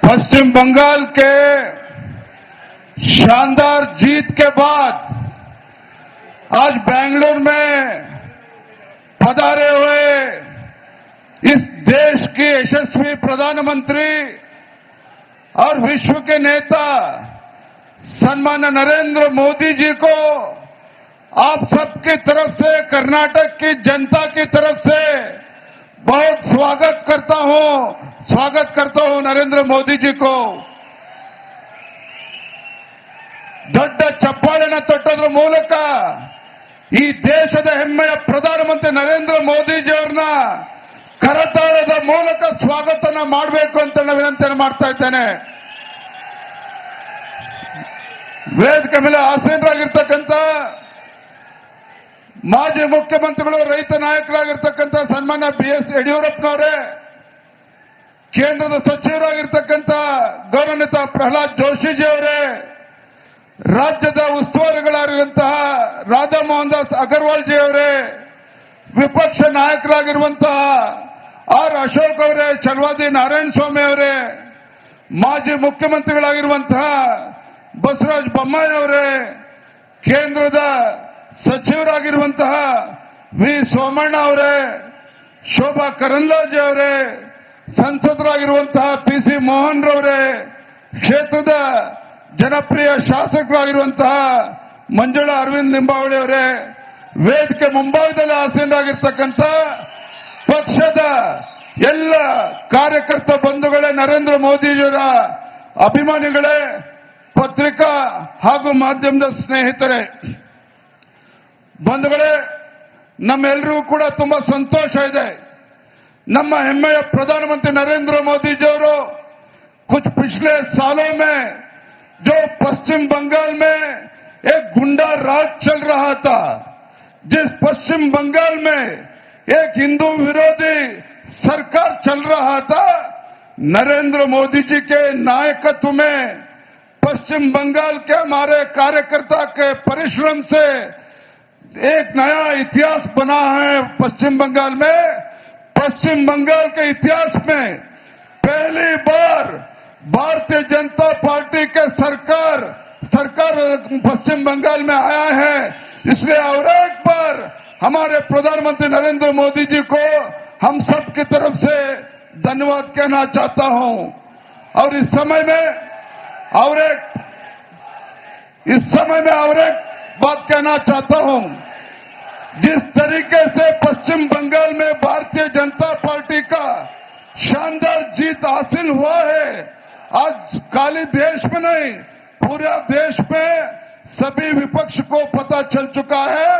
पश्चिम बंगाल के शानदार जीत के बाद आज बेंगलुरु में पधारे हुए इस देश के यशस्वी प्रधानमंत्री और विश्व के नेता सम्मान्य नरेंद्र मोदी जी को आप सबकी तरफ से, कर्नाटक की जनता की तरफ से बहुत स्वागत करता हूं नरेंद्र मोदी जी को। ದೊಡ್ಡ ಚಪ್ಪಾಳೆನ ತಟ್ಟೋದ್ರ ಮೂಲಕ ಈ ದೇಶದ ಹೆಮ್ಮೆಯ ಪ್ರಧಾನಮಂತ್ರಿ ನರೇಂದ್ರ ಮೋದಿಜಿ ಅವರನ್ನ ಕರತಾಳದ ಮೂಲಕ ಸ್ವಾಗತನ ಮಾಡಬೇಕು ಅಂತ ನಾನು ವಿನಂತಿಯನ್ನು ಮಾಡ್ತಾ ಇದ್ದೇನೆ। ವೇದಿಕೆ ಮೇಲೆ ಆಸೀನರಾಗಿರ್ತಕ್ಕಂಥ ಮಾಜಿ ಮುಖ್ಯಮಂತ್ರಿಗಳು, ರೈತ ನಾಯಕರಾಗಿರ್ತಕ್ಕಂಥ ಸನ್ಮಾನ್ಯ BS ಯಡಿಯೂರಪ್ಪನವರೇ, ಕೇಂದ್ರದ ಸಚಿವರಾಗಿರ್ತಕ್ಕಂಥ ಗೌರವಾನ್ವಿತ ಪ್ರಹ್ಲಾದ್ ಜೋಶಿಜಿ ಅವರೇ, ರಾಜ್ಯದ ಉಸ್ತುವಾರಿಗಳಾಗಿರುವಂತಹ ರಾಧಾ ಮೋಹನ್ ದಾಸ್ ಅಗರ್ವಾಲ್ ಜಿ ಅವರೇ, ವಿಪಕ್ಷ ನಾಯಕರಾಗಿರುವಂತಹ ಆರ್ ಅಶೋಕ್ ಅವರೇ, ಚಲವಾದಿ ನಾರಾಯಣ ಸ್ವಾಮಿ ಅವರೇ, ಮಾಜಿ ಮುಖ್ಯಮಂತ್ರಿಗಳಾಗಿರುವಂತಹ ಬಸವರಾಜ ಬೊಮ್ಮಾಯಿ ಅವರೇ, ಕೇಂದ್ರದ ಸಚಿವರಾಗಿರುವಂತಹ ವಿ ಸೋಮಣ್ಣ ಅವರೇ, ಶೋಭಾ ಕರಂದ್ಲಾಜೆ ಅವರೇ, ಸಂಸದರಾಗಿರುವಂತಹ PC ಮೋಹನ್ ರವರೇ, ಕ್ಷೇತ್ರದ ಜನಪ್ರಿಯ ಶಾಸಕರಾಗಿರುವಂತಹ ಮಂಜುಳಾ ಅರವಿಂದ್ ಲಿಂಬಾವಳಿ ಅವರೇ, ವೇದಿಕೆ ಮುಂಭಾಗದಲ್ಲಿ ಆಸೀನರಾಗಿರ್ತಕ್ಕಂಥ ಪಕ್ಷದ ಎಲ್ಲ ಕಾರ್ಯಕರ್ತ ಬಂಧುಗಳೇ, ನರೇಂದ್ರ ಮೋದಿಜಿಯವರ ಅಭಿಮಾನಿಗಳೇ, ಪತ್ರಿಕಾ ಹಾಗೂ ಮಾಧ್ಯಮದ ಸ್ನೇಹಿತರೆ, ಬಂಧುಗಳೇ, ನಮ್ಮೆಲ್ಲರಿಗೂ ಕೂಡ ತುಂಬಾ ಸಂತೋಷ ಇದೆ। ನಮ್ಮ ಹೆಮ್ಮೆಯ ಪ್ರಧಾನಮಂತ್ರಿ नरेंद्र मोदी जी ಅವರು कुछ पिछले सालों में जो पश्चिम बंगाल में एक गुंडा राज चल रहा था, जिस पश्चिम बंगाल में एक हिंदू विरोधी सरकार चल रहा था, नरेंद्र मोदी जी के नायकत्व में पश्चिम बंगाल के हमारे कार्यकर्ता के परिश्रम से एक नया इतिहास बना है। पश्चिम बंगाल में, पश्चिम बंगाल के इतिहास में पहली बार भारतीय जनता पार्टी के सरकार पश्चिम बंगाल में आया है। इसलिए और एक बार हमारे प्रधानमंत्री नरेंद्र मोदी जी को हम सब की तरफ से धन्यवाद कहना चाहता हूं। और इस समय में और एक बात कहना चाहता हूं। जिस तरीके से पश्चिम बंगाल में भारतीय जनता पार्टी का शानदार जीत हासिल हुआ है, आज खाली देश में नहीं, पूरे देश में सभी विपक्ष को पता चल चुका है,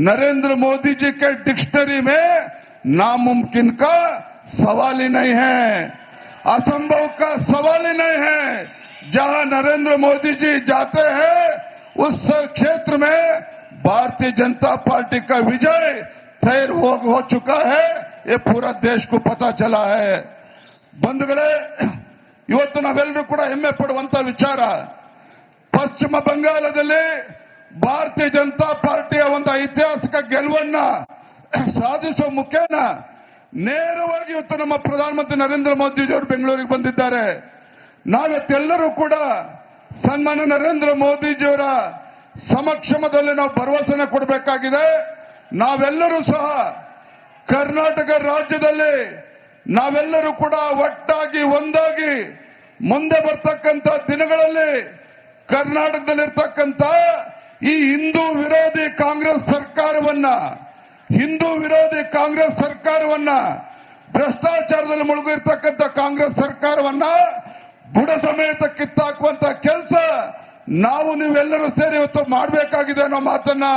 नरेंद्र मोदी जी के डिक्शनरी में नामुमकिन का सवाल ही नहीं है, असंभव का सवाल ही नहीं है। जहां नरेंद्र मोदी जी जाते हैं उस क्षेत्र में भारतीय जनता पार्टी का विजय तय हो चुका है, ये पूरा देश को पता चला है। ಬಂಧುಗಳೇ, ಇವತ್ತು ನಾವೆಲ್ಲರೂ ಕೂಡ ಹೆಮ್ಮೆ ಪಡುವಂತ ವಿಚಾರ, ಪಶ್ಚಿಮ ಬಂಗಾಳದಲ್ಲಿ ಭಾರತೀಯ ಜನತಾ ಪಾರ್ಟಿಯ ಒಂದು ಐತಿಹಾಸಿಕ ಗೆಲುವನ್ನ ಸಾಧಿಸುವ ಮುಖೇನ ನೇರವಾಗಿ ಇವತ್ತು ನಮ್ಮ ಪ್ರಧಾನಮಂತ್ರಿ ನರೇಂದ್ರ ಮೋದಿ ಅವರು ಬೆಂಗಳೂರಿಗೆ ಬಂದಿದ್ದಾರೆ। ನಾವೆಲ್ಲರೂ ಕೂಡ ಸನ್ಮಾನ್ಯ ನರೇಂದ್ರ ಮೋದಿಜಿಯವರ ಸಮಕ್ಷಮದಲ್ಲಿ ನಾವು ಭರವಸೆನ ಕೊಡಬೇಕಾಗಿದೆ। ನಾವೆಲ್ಲರೂ ಸಹ ಕರ್ನಾಟಕ ರಾಜ್ಯದಲ್ಲಿ ನಾವೆಲ್ಲರೂ ಕೂಡ ಒಟ್ಟಾಗಿ ಒಂದಾಗಿ ಮುಂದೆ ಬರ್ತಕ್ಕಂಥ ದಿನಗಳಲ್ಲಿ ಕರ್ನಾಟಕದಲ್ಲಿರ್ತಕ್ಕಂಥ ಈ ಹಿಂದೂ ವಿರೋಧಿ ಕಾಂಗ್ರೆಸ್ ಸರ್ಕಾರವನ್ನ ಭ್ರಷ್ಟಾಚಾರದಲ್ಲಿ ಮುಳುಗಿರ್ತಕ್ಕಂಥ ಕಾಂಗ್ರೆಸ್ ಸರ್ಕಾರವನ್ನ ಬುಡ ಸಮೇತ ಕಿತ್ತಾಕುವಂತ ಕೆಲಸ ನಾವು ನೀವೆಲ್ಲರೂ ಸೇರಿ ಇವತ್ತು ಮಾಡಬೇಕಾಗಿದೆ ಅನ್ನೋ ಮಾತನ್ನ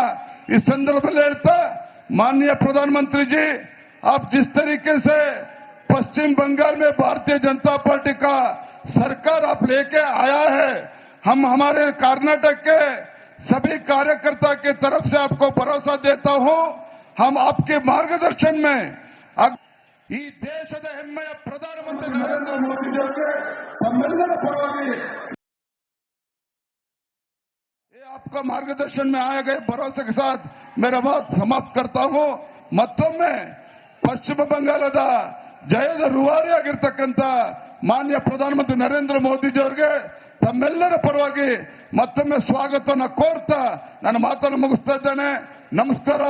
इस संदर्भ में माननीय प्रधानमंत्री जी, आप जिस तरीके से पश्चिम बंगाल में भारतीय जनता पार्टी का सरकार आप लेके आया है, हम हमारे कर्नाटक के सभी कार्यकर्ता की तरफ से आपको भरोसा देता हूं, हम आपके मार्गदर्शन में ಈ ದೇಶದ ಹೆಮ್ಮೆಯ ಪ್ರಧಾನಮಂತ್ರಿ ನರೇಂದ್ರ ಮೋದಿ जी के तम्मेल्लर परवागी आपका मार्गदर्शन में आए गए भरोसे के साथ मेरा बात समाप्त करता हूं। ಮತ್ತೊಮ್ಮೆ ಪಶ್ಚಿಮ ಬಂಗಾಳದ ಜಯದ ರೂವಾರಿಯಾಗಿರ್ತಕ್ಕಂಥ ಮಾನ್ಯ ಪ್ರಧಾನಮಂತ್ರಿ ನರೇಂದ್ರ ಮೋದಿಜಿ ಅವರಿಗೆ ತಮ್ಮೆಲ್ಲರ ಪರವಾಗಿ ಮತ್ತೊಮ್ಮೆ ಸ್ವಾಗತವನ್ನು ಕೋರ್ತಾ ನನ್ನ ಮಾತನ್ನು ಮುಗಿಸ್ತಾ ಇದ್ದೇನೆ. ನಮಸ್ಕಾರ,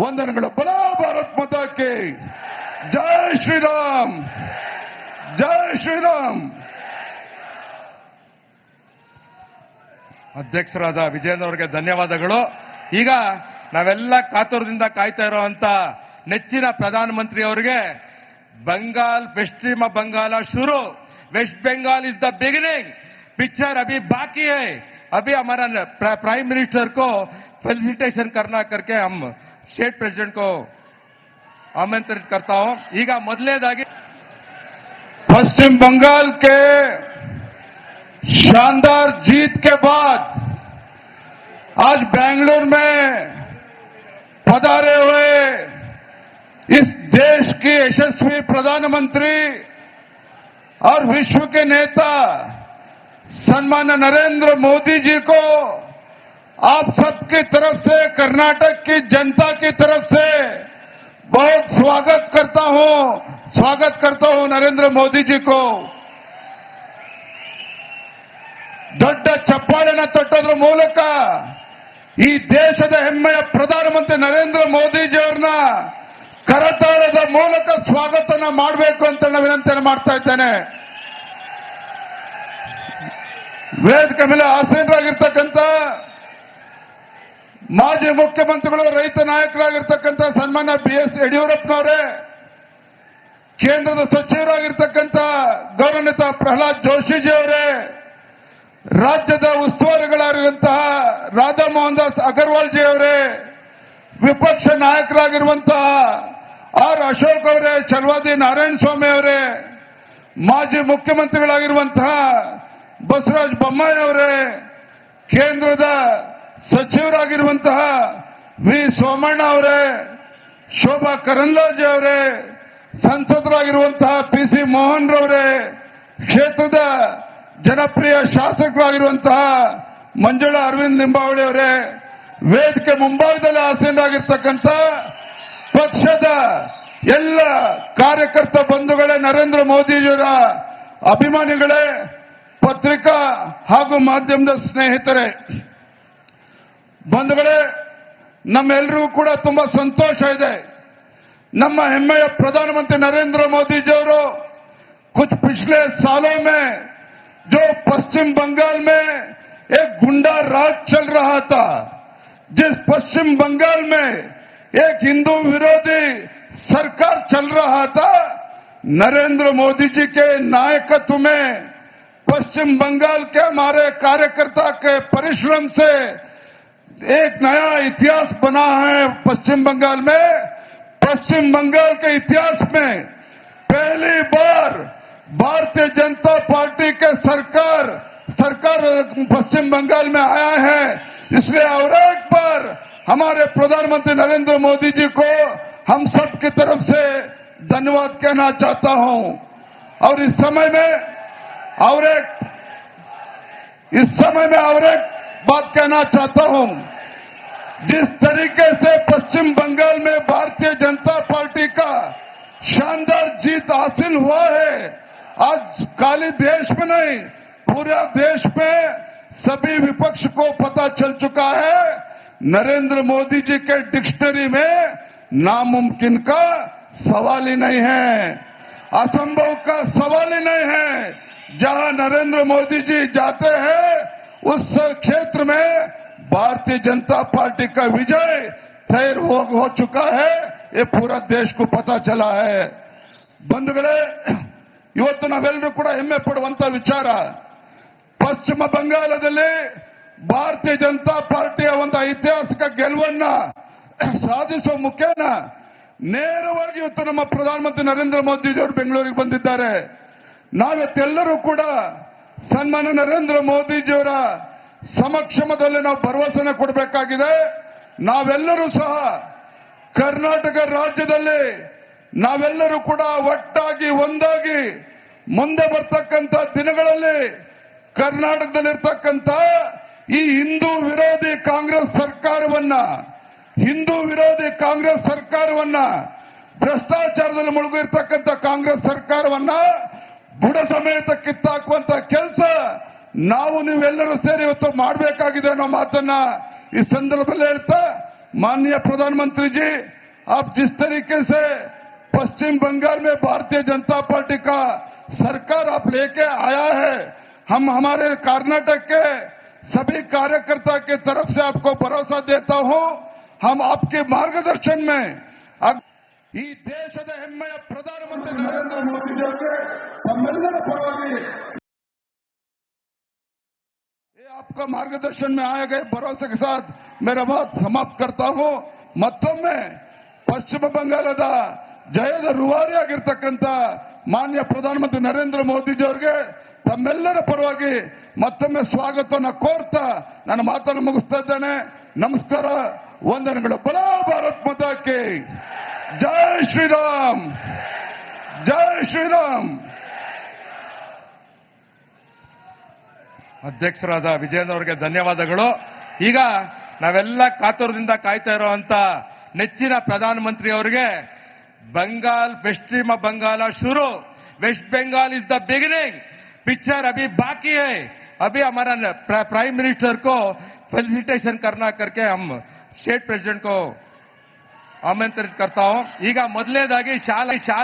ವಂದನೆಗಳು. ಬಲೋ ಭಾರತ್ ಮಾತಾ ಕಿ ಜೈ ಶ್ರೀರಾಮ್, ಜೈ ಶ್ರೀರಾಮ್. ಅಧ್ಯಕ್ಷರಾದ ವಿಜಯೇಂದ್ರ ಅವರಿಗೆ ಧನ್ಯವಾದಗಳು. ಈಗ ನಾವೆಲ್ಲ ಕಾತುರದಿಂದ ಕಾಯ್ತಾ ಇರುವಂತ ನೆಚ್ಚಿನ ಪ್ರಧಾನಮಂತ್ರಿ ಅವರಿಗೆ बंगाल पश्चिम बंगाल शुरू, west Bengal is the beginning, picture अभी बाकी है. अभी हमारा प्राइम मिनिस्टर को फेलिसिटेशन करना करके हम स्टेट प्रेसिडेंट को आमंत्रित करता हूं. ಈಗ ಮೊದಲನೇದಾಗಿ पश्चिम बंगाल के शानदार जीत के बाद आज बेंगलुरु में पधारे हुए इस देश की यशस्वी प्रधानमंत्री और विश्व के नेता सम्मान्य नरेंद्र मोदी जी को आप सबकी तरफ से, कर्नाटक की जनता की तरफ से बहुत स्वागत करता हूं नरेंद्र मोदी जी को. ದೊಡ್ಡ ಚಪ್ಪಾಳೆನ ತಟ್ಟೋದ್ರ ಮೂಲಕ ಈ ದೇಶದ ಹೆಮ್ಮೆಯ ಪ್ರಧಾನಮಂತ್ರಿ ನರೇಂದ್ರ ಮೋದಿಜಿ ಅವರನ್ನ ಕರತಾಳದ ಮೂಲಕ ಸ್ವಾಗತನ ಮಾಡಬೇಕು ಅಂತ ನಾನು ವಿನಂತಿಯನ್ನು ಮಾಡ್ತಾ ಇದ್ದೇನೆ. ವೇದಿಕೆ ಮೇಲೆ ಆಸೀನರಾಗಿರ್ತಕ್ಕಂಥ ಮಾಜಿ ಮುಖ್ಯಮಂತ್ರಿಗಳು, ರೈತ ನಾಯಕರಾಗಿರ್ತಕ್ಕಂಥ ಸನ್ಮಾನ್ಯ BS ಯಡಿಯೂರಪ್ಪನವರೇ, ಕೇಂದ್ರದ ಸಚಿವರಾಗಿರ್ತಕ್ಕಂಥ ಗೌರವಾನ್ವಿತ ಪ್ರಹ್ಲಾದ್ ಜೋಶಿಜಿ ಅವರೇ, ರಾಜ್ಯದ ಉಸ್ತುವಾರಿಗಳಾಗಿರುವಂತಹ ರಾಧಾ ಮೋಹನ್ ದಾಸ್ ಅಗರ್ವಾಲ್ ಜಿ ಅವರೇ, ವಿಪಕ್ಷ ನಾಯಕರಾಗಿರುವಂತಹ ಅಶೋಕ್ ಅವರೇ, ಚಲವಾದಿ ನಾರಾಯಣ ಸ್ವಾಮಿ ಅವರೇ, ಮಾಜಿ ಮುಖ್ಯಮಂತ್ರಿಗಳಾಗಿರುವಂತಹ ಬಸವರಾಜ ಬೊಮ್ಮಾಯಿ ಅವರೇ, ಕೇಂದ್ರದ ಸಚಿವರಾಗಿರುವಂತಹ ವಿ ಸೋಮಣ್ಣ ಅವರೇ, ಶೋಭಾ ಕರಂದ್ಲಾಜೆ ಅವರೇ, ಸಂಸದರಾಗಿರುವಂತಹ PC ಮೋಹನ್ ರವರೇ, ಕ್ಷೇತ್ರದ ಜನಪ್ರಿಯ ಶಾಸಕರಾಗಿರುವಂತಹ ಮಂಜುಳಾ ಅರವಿಂದ್ ಲಿಂಬಾವಳಿ ಅವರೇ, ವೇದಿಕೆ ಮುಂಭಾಗದಲ್ಲಿ ಆಸೀನರಾಗಿರ್ತಕ್ಕಂಥ ಪಕ್ಷದ ಎಲ್ಲ ಕಾರ್ಯಕರ್ತ ಬಂಧುಗಳೇ, ನರೇಂದ್ರ ಮೋದಿಜಿಯವರ ಅಭಿಮಾನಿಗಳೇ, ಪತ್ರಿಕಾ ಹಾಗೂ ಮಾಧ್ಯಮದ ಸ್ನೇಹಿತರೆ, ಬಂಧುಗಳೇ, ನಮ್ಮೆಲ್ಲರಿಗೂ ಕೂಡ ತುಂಬಾ ಸಂತೋಷ ಇದೆ. ನಮ್ಮ ಹೆಮ್ಮೆಯ ಪ್ರಧಾನಮಂತ್ರಿ नरेंद्र मोदी जी ಅವರು कुछ पिछले सालों में जो पश्चिम बंगाल में एक गुंडा राज चल रहा था, जिस पश्चिम बंगाल में एक हिंदू विरोधी सरकार चल रहा था, नरेंद्र मोदी जी के नायकत्व में पश्चिम बंगाल के हमारे कार्यकर्ता के परिश्रम से एक नया इतिहास बना है. पश्चिम बंगाल में, पश्चिम बंगाल के इतिहास में पहली बार भारतीय जनता पार्टी के सरकार पश्चिम बंगाल में आया है. इसलिए और एक बार हमारे प्रधानमंत्री नरेंद्र मोदी जी को हम सब की तरफ से धन्यवाद कहना चाहता हूं. और इस समय में और एक बात कहना चाहता हूं. जिस तरीके से पश्चिम बंगाल में भारतीय जनता पार्टी का शानदार जीत हासिल हुआ है, आज खाली देश में नहीं, पूरे देश में सभी विपक्ष को पता चल चुका है. नरेंद्र मोदी जी के डिक्शनरी में नामुमकिन का सवाल ही नहीं है, असंभव का सवाल ही नहीं है. जहां नरेंद्र मोदी जी जाते हैं उस क्षेत्र में भारतीय जनता पार्टी का विजय तय हो चुका है. ये पूरा देश को पता चला है. ಬಂಧುಗಳೇ, ಇವತ್ತು ನಾವೆಲ್ಲರೂ ಕೂಡ ಹೆಮ್ಮೆ ಪಡುವಂತ ವಿಚಾರ, ಪಶ್ಚಿಮ ಬಂಗಾಳದಲ್ಲಿ ಭಾರತೀಯ ಜನತಾ ಪಾರ್ಟಿಯ ಒಂದು ಐತಿಹಾಸಿಕ ಗೆಲುವನ್ನ ಸಾಧಿಸುವ ಮುಖೇನ ನೇರವಾಗಿ ಇವತ್ತು ನಮ್ಮ ಪ್ರಧಾನಮಂತ್ರಿ ನರೇಂದ್ರ ಮೋದಿ ಅವರು ಬೆಂಗಳೂರಿಗೆ ಬಂದಿದ್ದಾರೆ. ನಾವೆಲ್ಲರೂ ಕೂಡ ಸನ್ಮಾನ್ಯ ನರೇಂದ್ರ ಮೋದಿಜಿಯವರ ಸಮಕ್ಷಮದಲ್ಲಿ ನಾವು ಭರವಸೆನ ಕೊಡಬೇಕಾಗಿದೆ. ನಾವೆಲ್ಲರೂ ಸಹ ಕರ್ನಾಟಕ ರಾಜ್ಯದಲ್ಲಿ ನಾವೆಲ್ಲರೂ ಕೂಡ ಒಟ್ಟಾಗಿ ಒಂದಾಗಿ ಮುಂದೆ ಬರ್ತಕ್ಕಂಥ ದಿನಗಳಲ್ಲಿ ಕರ್ನಾಟಕದಲ್ಲಿರ್ತಕ್ಕಂಥ ಈ ಹಿಂದೂ ವಿರೋಧಿ ಕಾಂಗ್ರೆಸ್ ಸರ್ಕಾರವನ್ನ ಭ್ರಷ್ಟಾಚಾರದಲ್ಲಿ ಮುಳುಗಿರ್ತಕ್ಕಂಥ ಕಾಂಗ್ರೆಸ್ ಸರ್ಕಾರವನ್ನ ಬುಡ ಸಮೇತ ಕಿತ್ತಾಕುವಂತ ಕೆಲಸ ನಾವು ನೀವೆಲ್ಲರೂ ಸೇರಿ ಇವತ್ತು ಮಾಡಬೇಕಾಗಿದೆ ಅನ್ನೋ ಮಾತನ್ನ इस संदर्भ में ಹೇಳ್ತಾ माननीय प्रधानमंत्री जी आप जिस तरीके से पश्चिम बंगाल में भारतीय जनता पार्टी का सरकार आप लेके आया है, हम हमारे कर्नाटक के सभी कार्यकर्ता की तरफ से आपको भरोसा देता हूं, हम आपके मार्गदर्शन में ಈ ದೇಶದ ಹೆಮ್ಮೆಯ ಪ್ರಧಾನಮಂತ್ರಿ ನರೇಂದ್ರ ಮೋದಿ जी के तमिलनाडु परवागी आपका मार्गदर्शन में आए गए भरोसे के साथ मेरा बात समाप्त करता हूं. ಮತ್ತೊಮ್ಮೆ ಪಶ್ಚಿಮ ಬಂಗಾಳದ ಜಯದ ರೂವಾರಿಯಾಗಿರ್ತಕ್ಕಂಥ ಮಾನ್ಯ ಪ್ರಧಾನಮಂತ್ರಿ ನರೇಂದ್ರ ಮೋದಿಜಿ ಅವರಿಗೆ ತಮ್ಮೆಲ್ಲರ ಪರವಾಗಿ ಮತ್ತೊಮ್ಮೆ ಸ್ವಾಗತವನ್ನು ಕೋರ್ತಾ ನನ್ನ ಮಾತನ್ನು ಮುಗಿಸ್ತಾ ಇದ್ದೇನೆ. ನಮಸ್ಕಾರ, ವಂದನೆಗಳು. ಬಲೋ ಭಾರತ್ ಮಾತಾ ಕಿ ಜೈ ಶ್ರೀರಾಮ್, ಜೈ ಶ್ರೀರಾಮ್. ಅಧ್ಯಕ್ಷರಾದ ವಿಜಯೇಂದ್ರ ಅವರಿಗೆ ಧನ್ಯವಾದಗಳು. ಈಗ ನಾವೆಲ್ಲ ಕಾತುರದಿಂದ ಕಾಯ್ತಾ ಇರುವಂತ ನೆಚ್ಚಿನ ಪ್ರಧಾನಮಂತ್ರಿ ಅವರಿಗೆ बंगाल पश्चिम बंगाल शुरू, west Bengal is the beginning, picture अभी बाकी है. अभी हमारा प्राइम मिनिस्टर को फेलिसिटेशन करना करके हम स्टेट प्रेसिडेंट को आमंत्रित करता हूं. ಈಗ ಮೊದಲನೇದಾಗಿ ಶಾಲೆ